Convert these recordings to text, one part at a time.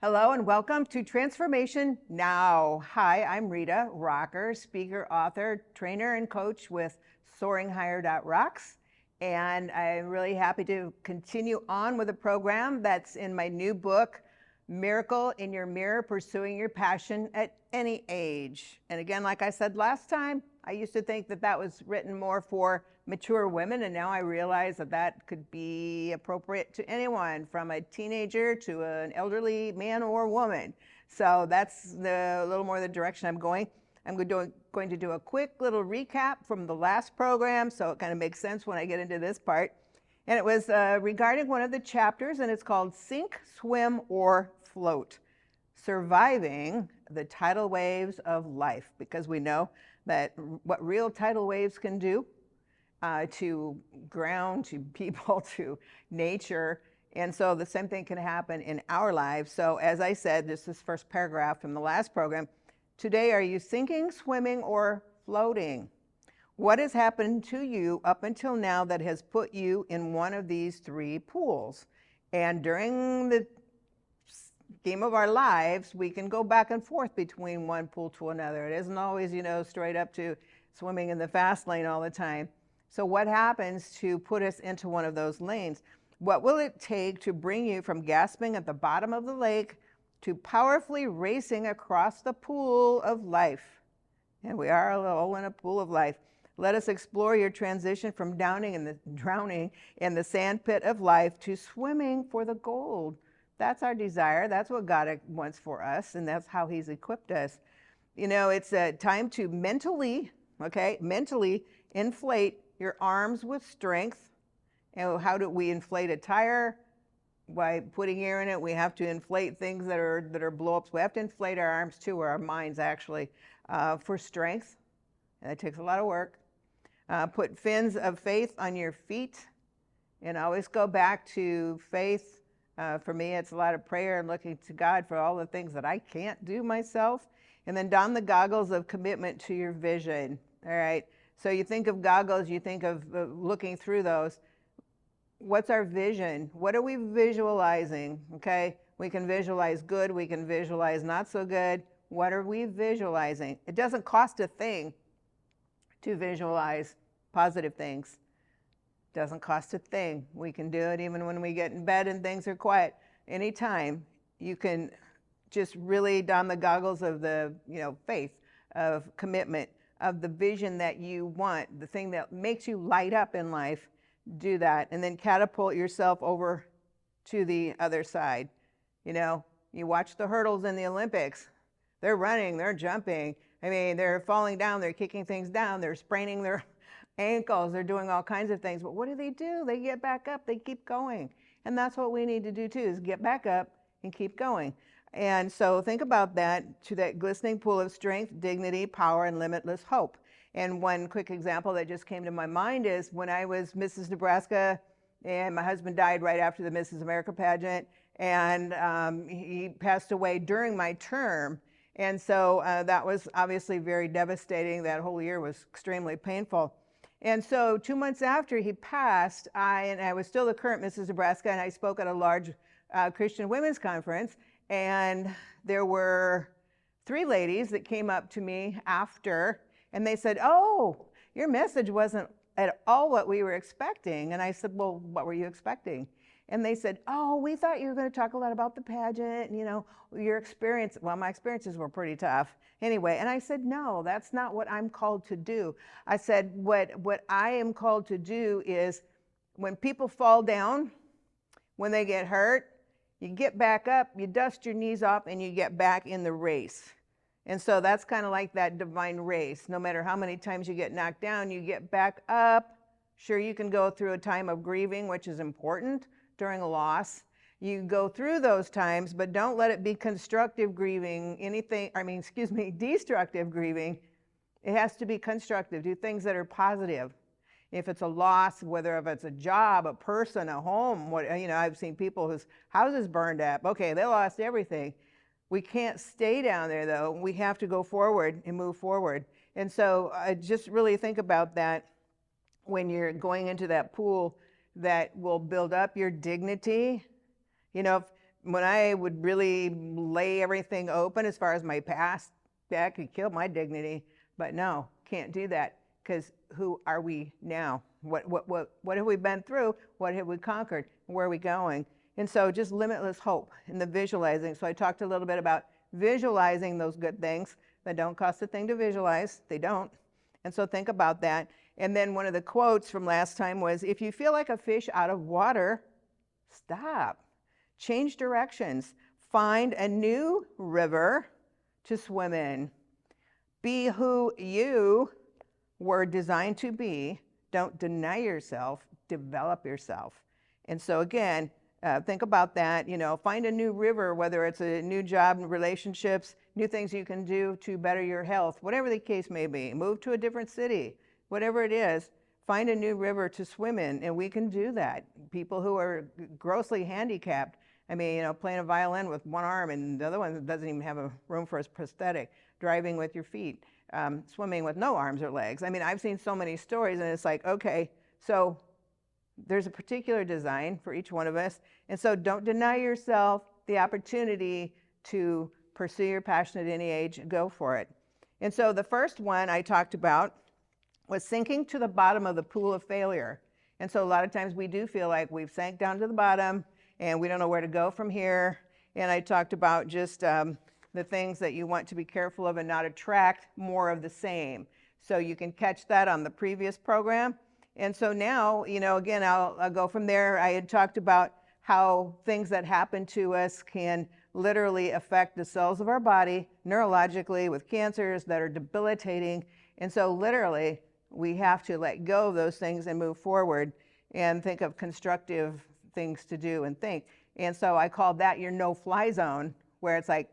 Hello and welcome to Transformation Now. Hi, I'm Rita Rocker, speaker, author, trainer, and coach with SoaringHigher.rocks. And I'm really happy to continue on with a program that's in my new book, Miracle in Your Mirror, Pursuing Your Passion at Any Age. And again, like I said last time, I used to think that that was written more for mature women, and now I realize that that could be appropriate to anyone from a teenager to an elderly man or woman. So that's a little more the direction I'm going. I'm going to do a quick little recap from the last program so it kind of makes sense when I get into this part. And it was regarding one of the chapters, and it's called Sink, Swim, or Float, Surviving the Tidal Waves of Life, because we know that what real tidal waves can do to ground, to people, to nature. And so the same thing can happen in our lives. So as I said, this is first paragraph from the last program. Today, are you sinking, swimming, or floating? What has happened to you up until now that has put you in one of these three pools? And during the game of our lives, we can go back and forth between one pool to another. It isn't always, straight up to swimming in the fast lane all the time. So what happens to put us into one of those lanes? What will it take to bring you from gasping at the bottom of the lake to powerfully racing across the pool of life? And we are all in a pool of life. Let us explore your transition from drowning in the sand pit of life to swimming for the gold. That's our desire. That's what God wants for us, and that's how He's equipped us. It's a time to mentally inflate your arms with strength. And how do we inflate a tire? By putting air in it. We have to inflate things that are blow-ups. We have to inflate our arms too, or our minds actually, for strength. And it takes a lot of work. Put fins of faith on your feet, and always go back to faith. For me, it's a lot of prayer and looking to God for all the things that I can't do myself. And then don the goggles of commitment to your vision. All right. So you think of goggles, you think of looking through those. What's our vision? What are we visualizing? Okay. We can visualize good. We can visualize not so good. What are we visualizing? It doesn't cost a thing to visualize positive things. Doesn't cost a thing. We can do it even when we get in bed and things are quiet. Anytime you can just really don the goggles of the faith, of commitment, of the vision that you want, the thing that makes you light up in life. Do that, and then catapult yourself over to the other side. You watch the hurdles in the Olympics. They're running, they're jumping. I mean, they're falling down, they're kicking things down, they're spraining their ankles, they're doing all kinds of things. But what do? They get back up, they keep going. And that's what we need to do too, is get back up and keep going. And so think about that, to that glistening pool of strength, dignity, power, and limitless hope. And one quick example that just came to my mind is when I was Mrs. Nebraska, and my husband died right after the Mrs. America pageant, and he passed away during my term. And so that was obviously very devastating. That whole year was extremely painful. And so 2 months after he passed, I was still the current Mrs. Nebraska, and I spoke at a large Christian women's conference. And there were 3 ladies that came up to me after, and they said, "Oh, your message wasn't at all what we were expecting." And I said, "Well, what were you expecting?" And they said, "Oh, we thought you were going to talk a lot about the pageant, and, your experience." Well, my experiences were pretty tough anyway. And I said, "No, that's not what I'm called to do." I said, what I am called to do is when people fall down, when they get hurt, you get back up, you dust your knees off, and you get back in the race. And so that's kind of like that divine race. No matter how many times you get knocked down, you get back up. Sure, you can go through a time of grieving, which is important during a loss. You go through those times, but don't let it be constructive grieving, destructive grieving. It has to be constructive. Do things that are positive. If it's a loss, whether if it's a job, a person, a home, I've seen people whose houses burned up. Okay, they lost everything. We can't stay down there, though. We have to go forward and move forward. And so just really think about that when you're going into that pool that will build up your dignity. when I would really lay everything open as far as my past, that could kill my dignity. But no, can't do that, because who are we now? What have we been through? What have we conquered? Where are we going? And so just limitless hope in the visualizing. So I talked a little bit about visualizing those good things that don't cost a thing to visualize. They don't. And so think about that. And then one of the quotes from last time was, if you feel like a fish out of water, stop. Change directions. Find a new river to swim in. Be who you were designed to be. Don't deny yourself. Develop yourself. And so again, think about that. Find a new river, whether it's a new job, relationships, new things you can do to better your health, whatever the case may be. Move to a different city, whatever it is. Find a new river to swim in, and we can do that. People who are grossly handicapped, playing a violin with one arm and the other one doesn't even have a room for a prosthetic, driving with your feet, swimming with no arms or legs. I've seen so many stories, and it's like, okay, so there's a particular design for each one of us. And so don't deny yourself the opportunity to pursue your passion at any age. Go for it. And so the first one I talked about was sinking to the bottom of the pool of failure. And so a lot of times we do feel like we've sank down to the bottom and we don't know where to go from here. And I talked about just the things that you want to be careful of and not attract more of the same. So you can catch that on the previous program. And so now, again, I'll go from there. I had talked about how things that happen to us can literally affect the cells of our body neurologically with cancers that are debilitating. And so literally, we have to let go of those things and move forward and think of constructive things to do and think. And so I called that your no-fly zone, where it's like,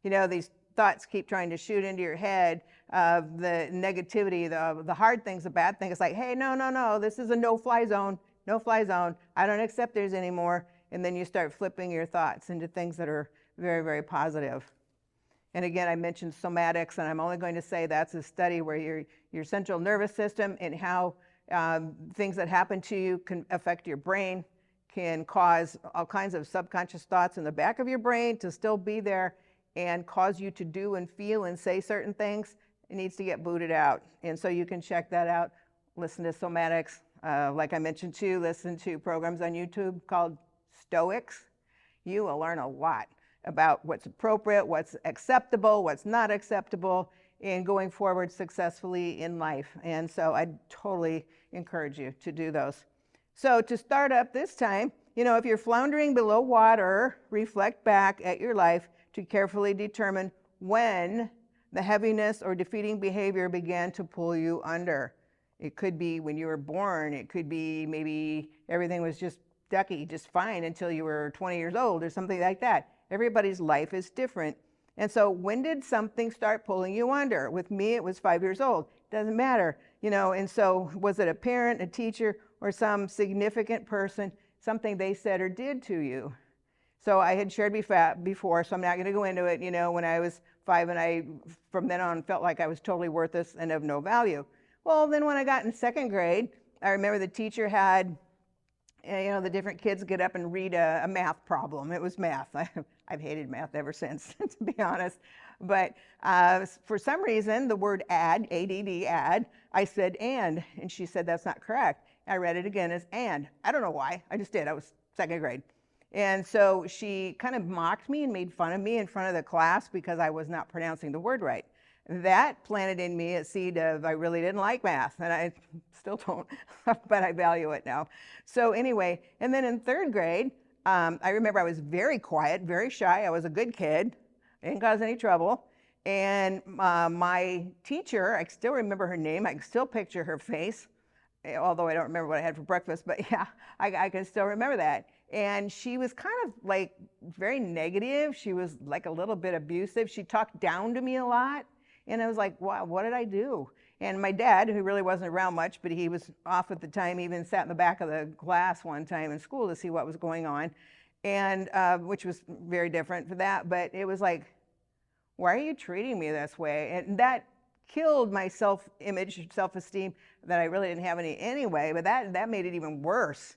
these thoughts keep trying to shoot into your head, the negativity, the hard things, the bad things. It's like, hey, no, this is a no-fly zone, no-fly zone. I don't accept theirs anymore. And then you start flipping your thoughts into things that are very, very positive. And again, I mentioned somatics, and I'm only going to say that's a study where your central nervous system and how things that happen to you can affect your brain, can cause all kinds of subconscious thoughts in the back of your brain to still be there and cause you to do and feel and say certain things. It needs to get booted out. And so you can check that out. Listen to somatics. Like I mentioned too, listen to programs on YouTube called Stoics. You will learn a lot about what's appropriate, what's acceptable, what's not acceptable, in going forward successfully in life. And so I totally encourage you to do those. So to start up this time, if you're floundering below water, reflect back at your life to carefully determine when the heaviness or defeating behavior began to pull you under. It could be when you were born. It could be maybe everything was just ducky, just fine until you were 20 years old or something like that. Everybody's life is different. And so when did something start pulling you under? With me, it was 5 years old. Doesn't matter, and so was it a parent, a teacher, or some significant person, something they said or did to you? So I had shared before, so I'm not going to go into it, when I was 5 and I, from then on, felt like I was totally worthless and of no value. Well, then when I got in 2nd grade, I remember the teacher had, the different kids get up and read a math problem. It was math. I've hated math ever since, to be honest. But for some reason, the word add, A-D-D, add, I said and she said that's not correct. I read it again as and. I don't know why. I just did. I was 2nd grade. And so she kind of mocked me and made fun of me in front of the class because I was not pronouncing the word right. That planted in me a seed of I really didn't like math, and I still don't, but I value it now. So anyway, and then in 3rd grade, I remember I was very quiet, very shy. I was a good kid. I didn't cause any trouble. And my teacher, I still remember her name. I can still picture her face, although I don't remember what I had for breakfast, but yeah, I can still remember that. And she was kind of like very negative. She was like a little bit abusive. She talked down to me a lot. And I was like, wow, what did I do? And my dad, who really wasn't around much, but he was off at the time, even sat in the back of the class one time in school to see what was going on, and which was very different for that. But it was like, why are you treating me this way? And that killed my self-image, self-esteem, that I really didn't have any anyway. But that made it even worse,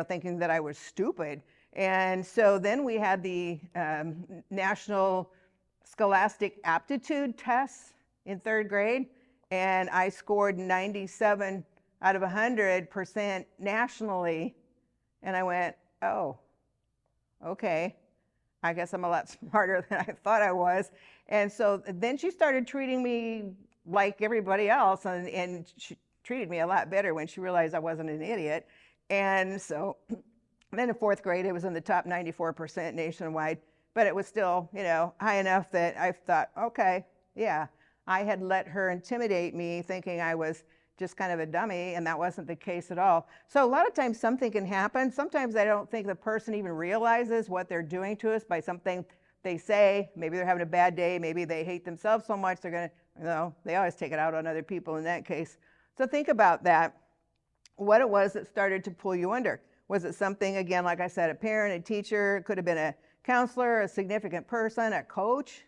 thinking that I was stupid. And so then we had the National Scholastic Aptitude tests in 3rd grade, and I scored 97 out of 100% nationally. And I went, oh, okay, I guess I'm a lot smarter than I thought I was. And so then she started treating me like everybody else, and she treated me a lot better when she realized I wasn't an idiot. And so then in 4th grade, it was in the top 94% nationwide, but it was still, high enough that I thought, okay, yeah, I had let her intimidate me thinking I was just kind of a dummy, and that wasn't the case at all. So a lot of times something can happen. Sometimes I don't think the person even realizes what they're doing to us by something they say. Maybe they're having a bad day. Maybe they hate themselves so much they're going to, they always take it out on other people in that case. So think about that, what it was that started to pull you under. Was it something, again, like I said, a parent, a teacher, it could have been a counselor, a significant person, a coach,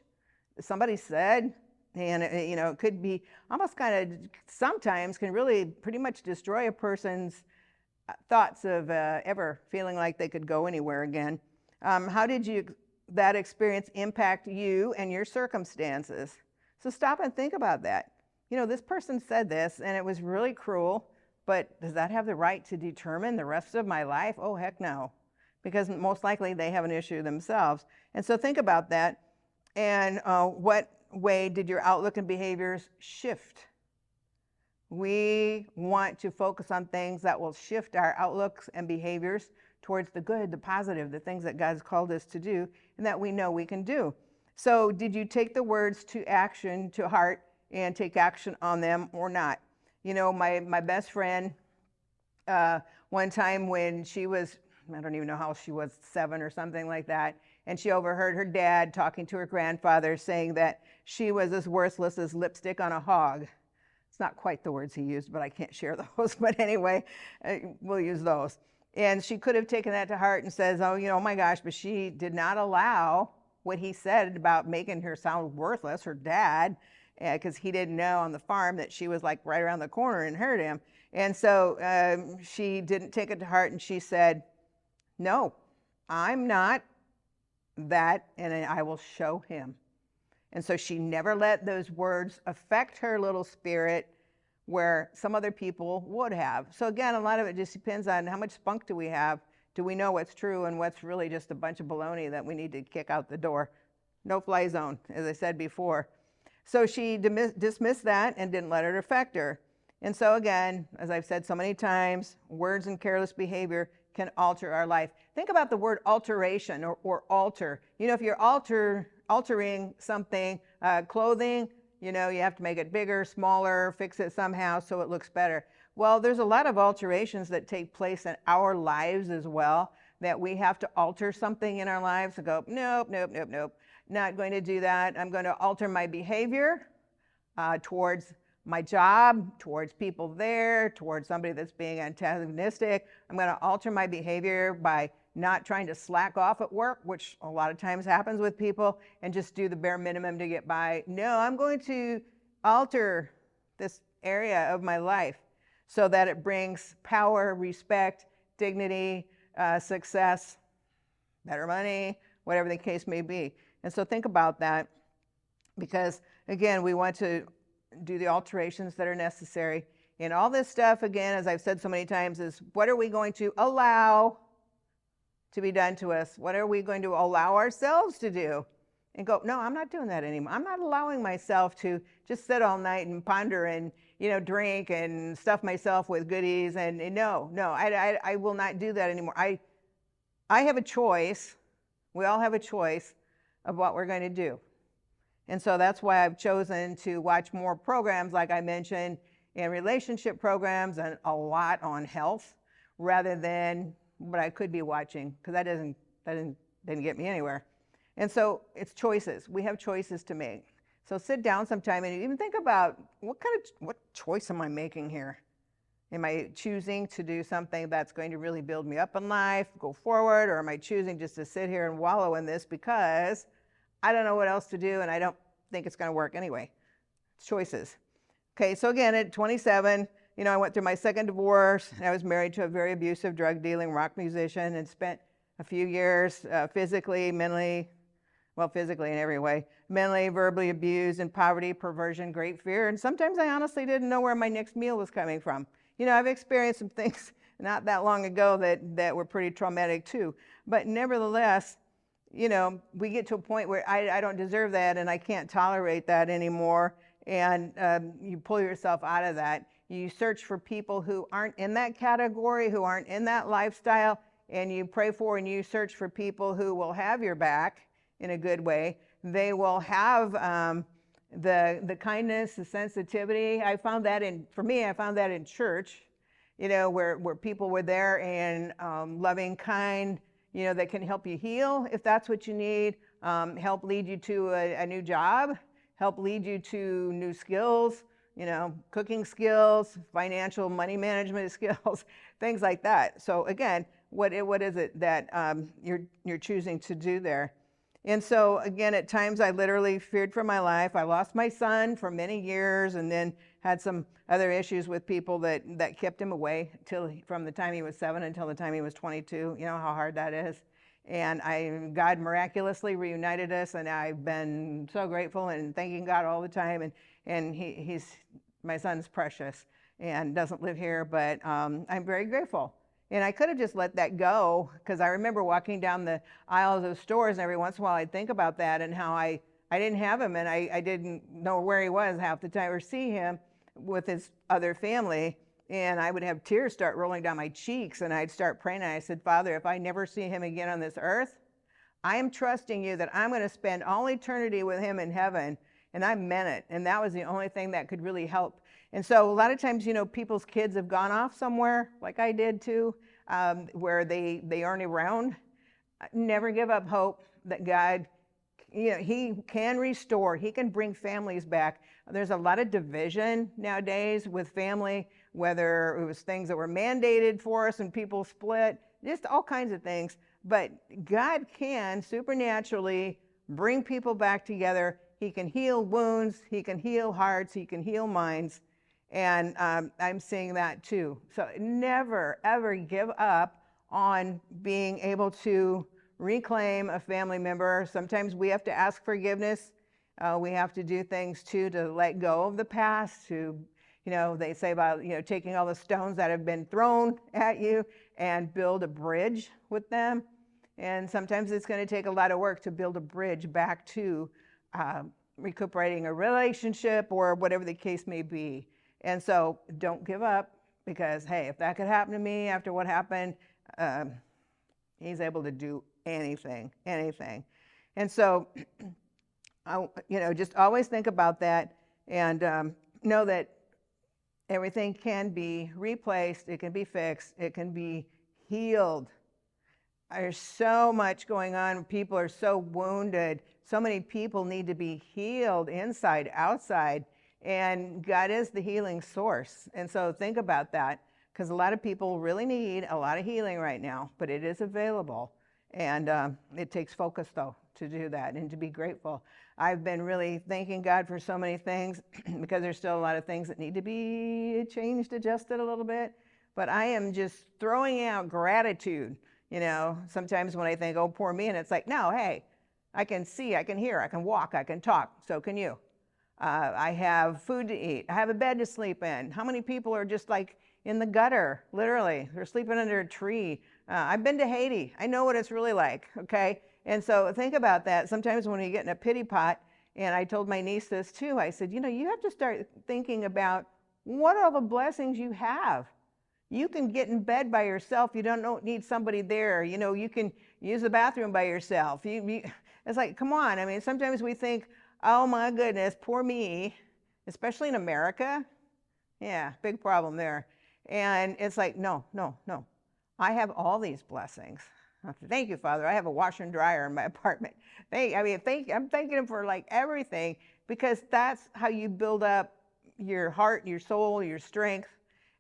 somebody said, and it could be almost kind of sometimes can really pretty much destroy a person's thoughts of ever feeling like they could go anywhere again. How did that experience impact you and your circumstances? So stop and think about that. This person said this and it was really cruel, but does that have the right to determine the rest of my life? Oh, heck no, because most likely they have an issue themselves. And so think about that. And what way did your outlook and behaviors shift? We want to focus on things that will shift our outlooks and behaviors towards the good, the positive, the things that God's called us to do and that we know we can do. So did you take the words to action, to heart, and take action on them or not? My best friend, one time when she was, I don't even know how she was, 7 or something like that, and she overheard her dad talking to her grandfather saying that she was as worthless as lipstick on a hog. It's not quite the words he used, but I can't share those. But anyway, we'll use those. And she could have taken that to heart and says, oh my gosh, but she did not allow what he said about making her sound worthless, her dad, because he didn't know on the farm that she was like right around the corner and heard him. And so she didn't take it to heart, and she said, no, I'm not that, and I will show him. And so she never let those words affect her little spirit where some other people would have. So again, a lot of it just depends on how much spunk do we have. Do we know what's true and what's really just a bunch of baloney that we need to kick out the door? No fly zone, as I said before. So she dismissed that and didn't let it affect her. And so again, as I've said so many times, words and careless behavior can alter our life. Think about the word alteration or alter. If you're altering something, clothing, you have to make it bigger, smaller, fix it somehow so it looks better. Well, there's a lot of alterations that take place in our lives as well, that we have to alter something in our lives and go, nope, not going to do that. I'm going to alter my behavior towards my job, towards people there, towards somebody that's being antagonistic. I'm going to alter my behavior by not trying to slack off at work, which a lot of times happens with people, and just do the bare minimum to get by. No, I'm going to alter this area of my life so that it brings power, respect, dignity, success, better money, whatever the case may be. And so think about that, because again, we want to do the alterations that are necessary. And all this stuff, again, as I've said so many times, is what are we going to allow to be done to us? What are we going to allow ourselves to do? And go, no, I'm not doing that anymore. I'm not allowing myself to just sit all night and ponder and drink and stuff myself with goodies. And no, I will not do that anymore. I have a choice. We all have a choice of what we're going to do. And so that's why I've chosen to watch more programs, like I mentioned, in relationship programs and a lot on health, rather than what I could be watching, because that didn't get me anywhere. And so it's choices. We have choices to make. So sit down sometime and even think about what choice am I making here? Am I choosing to do something that's going to really build me up in life, go forward, or am I choosing just to sit here and wallow in this because I don't know what else to do and I don't think it's going to work anyway? It's choices. Okay, so again, at 27, I went through my second divorce. I was married to a very abusive, drug-dealing rock musician and spent a few years, physically, mentally, well, physically in every way, mentally, verbally abused, and poverty, perversion, great fear. And sometimes I honestly didn't know where my next meal was coming from. You know, I've experienced some things not that long ago that were pretty traumatic too. But nevertheless, you know, we get to a point where I don't deserve that and I can't tolerate that anymore. And you pull yourself out of that. You search for people who aren't in that category, who aren't in that lifestyle, and you pray for and you search for people who will have your back in a good way. They will have the kindness, the sensitivity. I found that for me, I found that in church, you know, where people were there and loving, kind, you know, that can help you heal if that's what you need, help lead you to a new job, help lead you to new skills, you know, cooking skills, financial money management skills, things like that. So again, what is it that you're choosing to do there? And so again, at times I literally feared for my life. I lost my son for many years and then had some other issues with people that kept him away from the time he was 7 until the time he was 22. You know how hard that is. And God miraculously reunited us, and I've been so grateful and thanking God all the time. And my son's precious and doesn't live here, but I'm very grateful. And I could have just let that go, because I remember walking down the aisles of stores, and every once in a while I'd think about that and how I didn't have him, and I didn't know where he was half the time or see him with his other family. And I would have tears start rolling down my cheeks, and I'd start praying. And I said, Father, if I never see him again on this earth, I am trusting you that I'm going to spend all eternity with him in heaven. And I meant it. And that was the only thing that could really help. And so a lot of times, you know, people's kids have gone off somewhere, like I did too, where they aren't around. Never give up hope that God, you know, he can restore. He can bring families back. There's a lot of division nowadays with family, whether it was things that were mandated for us and people split, just all kinds of things. But God can supernaturally bring people back together. He can heal wounds. He can heal hearts. He can heal minds. And I'm seeing that too. So never, ever give up on being able to reclaim a family member. Sometimes we have to ask forgiveness. We have to do things too to let go of the past, to, you know, they say about, you know, taking all the stones that have been thrown at you and build a bridge with them. And sometimes it's going to take a lot of work to build a bridge back to recuperating a relationship or whatever the case may be. And so don't give up, because, hey, if that could happen to me after what happened, he's able to do anything. And so, you know, just always think about that, and know that everything can be replaced, it can be fixed, it can be healed. There's so much going on. People are so wounded. So many people need to be healed inside, outside. And God is the healing source. And so think about that, because a lot of people really need a lot of healing right now, but it is available. And it takes focus, though, to do that and to be grateful. I've been really thanking God for so many things, because there's still a lot of things that need to be changed, adjusted a little bit. But I am just throwing out gratitude. You know, sometimes when I think, oh, poor me, and it's like, no, hey, I can see, I can hear, I can walk, I can talk. So can you. I have food to eat. I have a bed to sleep in. How many people are just like in the gutter, literally? They're sleeping under a tree. I've been to Haiti. I know what it's really like, okay? And so think about that. Sometimes when you get in a pity pot, and I told my niece this too, I said, you know, you have to start thinking about what are all the blessings you have. You can get in bed by yourself. You don't need somebody there. You know, you can use the bathroom by yourself. It's like, come on. I mean, sometimes we think, oh my goodness, poor me, especially in America. Yeah, big problem there. And it's like, no. I have all these blessings. Thank you, Father. I have a washer and dryer in my apartment. I'm thanking him for like everything, because that's how you build up your heart, your soul, your strength.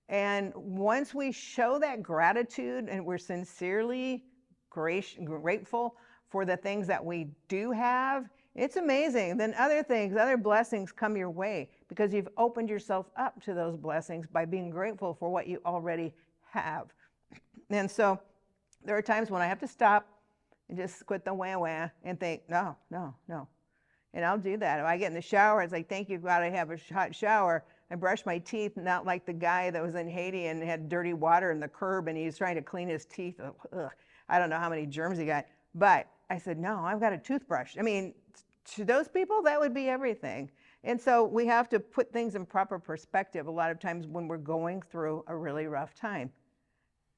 And once we show that gratitude and we're sincerely grateful for the things that we do have, it's amazing. Then other things, other blessings come your way, because you've opened yourself up to those blessings by being grateful for what you already have. And so there are times when I have to stop and just quit the wah-wah and think, no, no, no. And I'll do that. If I get in the shower, it's like, thank you, God, I have a hot shower. I brush my teeth, not like the guy that was in Haiti and had dirty water in the curb and he was trying to clean his teeth. Ugh. I don't know how many germs he got. But I said, no, I've got a toothbrush. I mean, to those people, that would be everything. And so we have to put things in proper perspective a lot of times when we're going through a really rough time.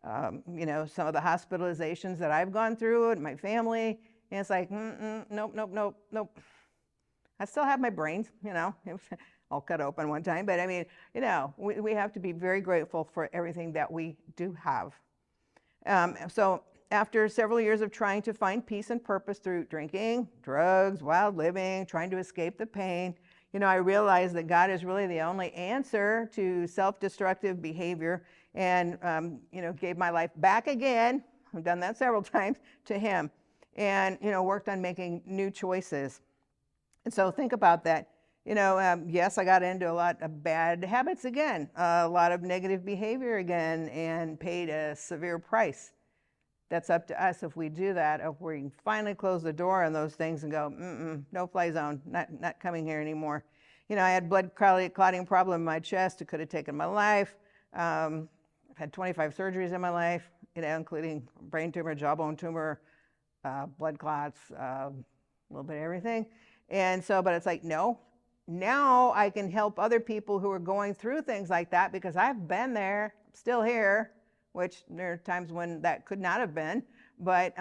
You know, some of the hospitalizations that I've gone through and my family, and it's like, nope, nope, nope, nope. I still have my brains, you know, it was all cut open one time. But I mean, you know, we have to be very grateful for everything that we do have. So after several years of trying to find peace and purpose through drinking, drugs, wild living, trying to escape the pain, you know, I realized that God is really the only answer to self-destructive behavior and, you know, gave my life back again. I've done that several times to Him and, you know, worked on making new choices. And so think about that. You know, yes, I got into a lot of bad habits again, a lot of negative behavior again, and paid a severe price. That's up to us if we do that, if we finally close the door on those things and go, no fly zone, not coming here anymore. You know, I had blood clotting problem in my chest. It could have taken my life. I've had 25 surgeries in my life, you know, including brain tumor, jawbone tumor, blood clots, a little bit of everything. And so, but it's like, no, now I can help other people who are going through things like that because I've been there, still here, which there are times when that could not have been, but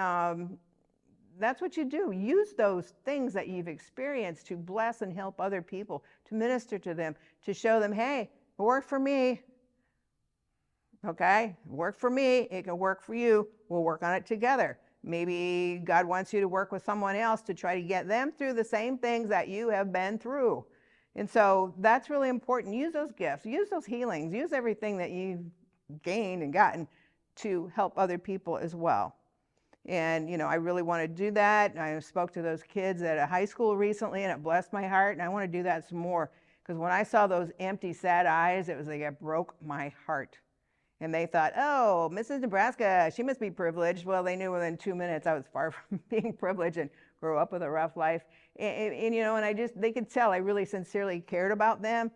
that's what you do. Use those things that you've experienced to bless and help other people, to minister to them, to show them, hey, it worked for me, okay? It worked for me, it can work for you, we'll work on it together. Maybe God wants you to work with someone else to try to get them through the same things that you have been through. And so that's really important. Use those gifts, use those healings, use everything that you've gained and gotten to help other people as well. And, you know, I really want to do that. I spoke to those kids at a high school recently and it blessed my heart. And I want to do that some more because when I saw those empty, sad eyes, it was like it broke my heart. And they thought, oh, Mrs. Nebraska, she must be privileged. Well, they knew within 2 minutes I was far from being privileged and grew up with a rough life. And you know, and they could tell I really sincerely cared about them.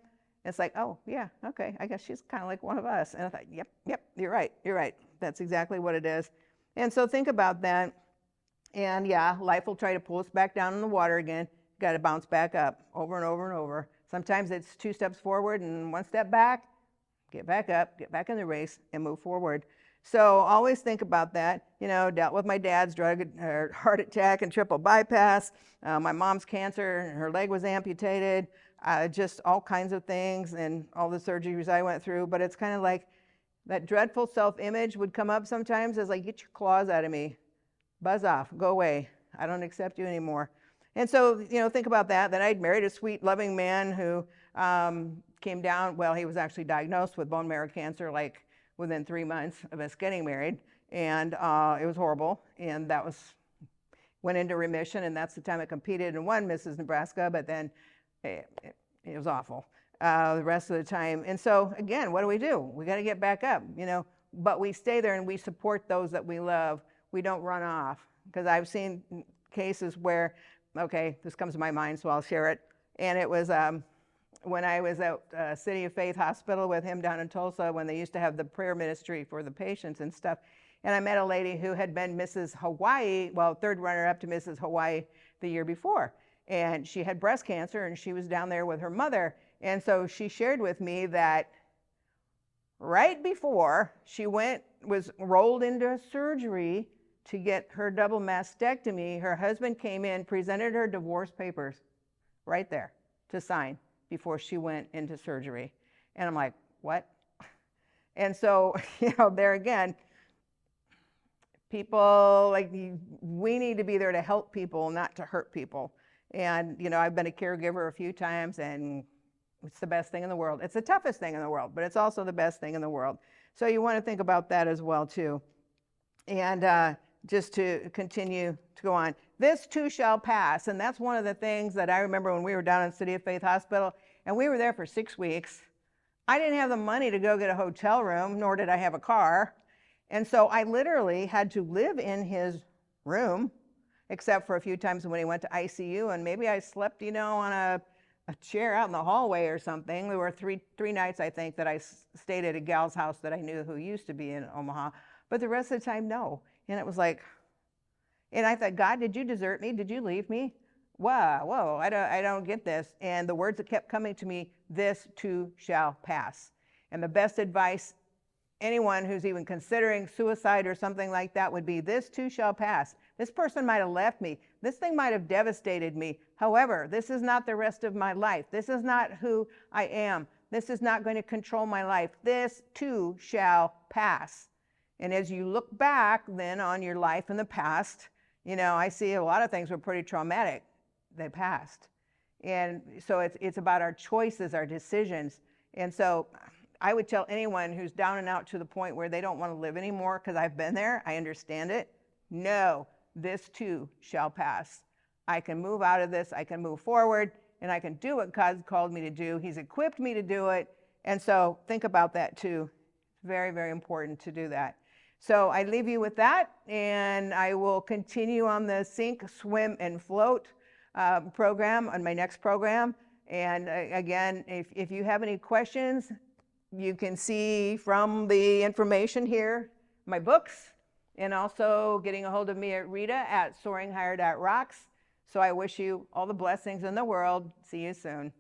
It's like, oh, yeah, okay, I guess she's kind of like one of us. And I thought, yep, you're right. That's exactly what it is. And so think about that. And yeah, life will try to pull us back down in the water again. Got to bounce back up over and over and over. Sometimes it's 2 steps forward and 1 step back. Get back up, get back in the race, and move forward. So always think about that. You know, dealt with my dad's heart attack and triple bypass, my mom's cancer, her leg was amputated, just all kinds of things and all the surgeries I went through. But it's kind of like that dreadful self-image would come up sometimes as like, get your claws out of me, buzz off, go away. I don't accept you anymore. And so, you know, think about that I'd married a sweet, loving man who came down, well, he was actually diagnosed with bone marrow cancer like within 3 months of us getting married. And it was horrible. And that went into remission. And that's the time I competed and won Mrs. Nebraska. But then it was awful the rest of the time. And so, again, what do? We got to get back up, you know. But we stay there and we support those that we love. We don't run off. Because I've seen cases where, okay, this comes to my mind, so I'll share it. And it was when I was at City of Faith Hospital with him down in Tulsa when they used to have the prayer ministry for the patients and stuff. And I met a lady who had been Mrs. Hawaii, well, 3rd runner-up to Mrs. Hawaii the year before. And she had breast cancer and she was down there with her mother. And so she shared with me that right before she was rolled into surgery to get her double mastectomy, her husband came in, presented her divorce papers right there to sign before she went into surgery. And I'm like, what? And so, you know, there again, people, like, we need to be there to help people, not to hurt people. And, you know, I've been a caregiver a few times and it's the best thing in the world. It's the toughest thing in the world, but it's also the best thing in the world. So you want to think about that as well, too. And just to continue to go on, this too shall pass. And that's one of the things that I remember when we were down in City of Faith Hospital, and we were there for 6 weeks. I didn't have the money to go get a hotel room, nor did I have a car. And so I literally had to live in his room, except for a few times when he went to ICU, and maybe I slept, on a chair out in the hallway or something. There were three nights, I think, that I stayed at a gal's house that I knew who used to be in Omaha. But the rest of the time, no. And it was like, and I thought, God, did you desert me? Did you leave me? Wow, whoa, I don't get this. And the words that kept coming to me, this too shall pass. And the best advice anyone who's even considering suicide or something like that would be, this too shall pass. This person might have left me. This thing might have devastated me. However, this is not the rest of my life. This is not who I am. This is not going to control my life. This too shall pass. And as you look back then on your life in the past, I see a lot of things were pretty traumatic. They passed. And so it's about our choices, our decisions. And so I would tell anyone who's down and out to the point where they don't want to live anymore, because I've been there, I understand it. No, this too shall pass. I can move out of this, I can move forward, and I can do what God's called me to do. He's equipped me to do it. And so think about that too. It's very, very important to do that. So I leave you with that, and I will continue on the Sink, Swim, and Float program on my next program. And again, if you have any questions, you can see from the information here my books, and also getting a hold of me at Rita at soaringhigher.rocks. So I wish you all the blessings in the world. See you soon.